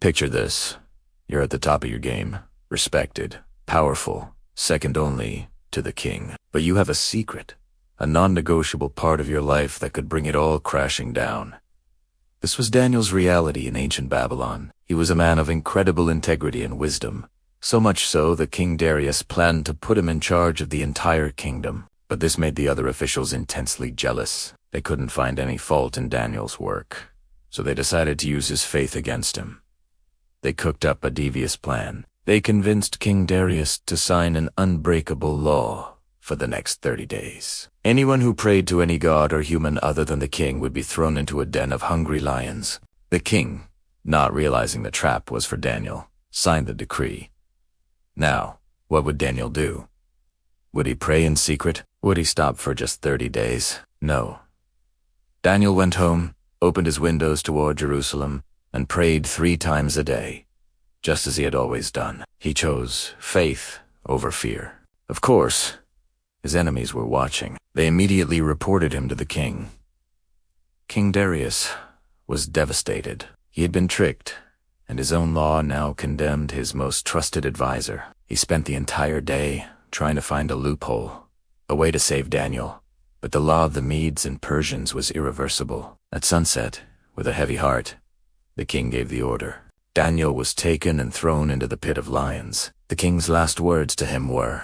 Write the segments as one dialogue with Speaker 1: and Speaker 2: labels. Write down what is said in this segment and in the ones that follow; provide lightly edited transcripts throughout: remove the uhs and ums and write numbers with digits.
Speaker 1: Picture this. You're at the top of your game, respected, powerful, second only to the king. But you have a secret, a non-negotiable part of your life that could bring it all crashing down. This was Daniel's reality in ancient Babylon. He was a man of incredible integrity and wisdom, so much so that King Darius planned to put him in charge of the entire kingdom. But this made the other officials intensely jealous. They couldn't find any fault in Daniel's work, so they decided to use his faith against him. They cooked up a devious plan. They convinced King Darius to sign an unbreakable law for the next 30 days. Anyone who prayed to any god or human other than the king would be thrown into a den of hungry lions. The king, not realizing the trap was for Daniel, signed the decree. Now, what would Daniel do? Would he pray in secret? Would he stop for just 30 days? No. Daniel went home, opened his windows toward Jerusalem, and prayed 3 times a day, just as he had always done. He chose faith over fear. Of course, his enemies were watching. They immediately reported him to the king. King Darius was devastated. He had been tricked, and his own law now condemned his most trusted advisor. He spent the entire day trying to find a loophole, a way to save Daniel. But the law of the Medes and Persians was irreversible. At sunset, with a heavy heart, the king gave the order. Daniel was taken and thrown into the pit of lions. The king's last words to him were,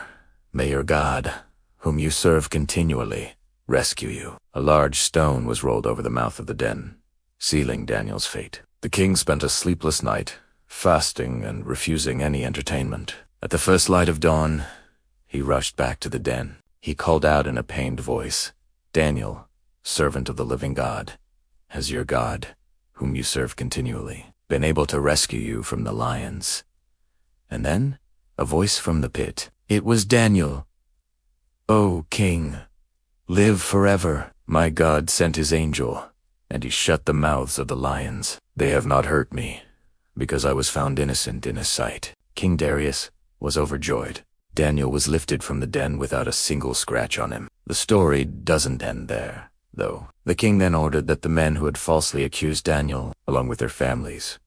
Speaker 1: "May your God, whom you serve continually, rescue you." A large stone was rolled over the mouth of the den, sealing Daniel's fate. The king spent a sleepless night, fasting and refusing any entertainment. At the first light of dawn, he rushed back to the den. He called out in a pained voice, "Daniel, servant of the living God, has your God, whom you serve continually, been able to rescue you from the lions?" And then, a voice from the pit. It was Daniel. "O king, live forever. My God sent his angel, and he shut the mouths of the lions. They have not hurt me, because I was found innocent in his sight." King Darius was overjoyed. Daniel was lifted from the den without a single scratch on him. The story doesn't end there, though. The king then ordered that the men who had falsely accused Daniel, along with their families,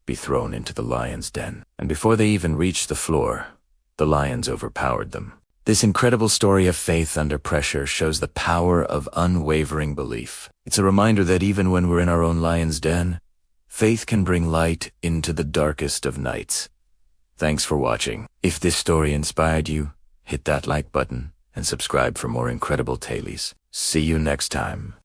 Speaker 1: be thrown into the lion's den. And before they even reached the floor, the lions overpowered them. This incredible story of faith under pressure shows the power of unwavering belief. It's a reminder that even when we're in our own lion's den, faith can bring light into the darkest of nights. Thanks for watching. If this story inspired you, hit that like button and subscribe for more incredible tales. See you next time.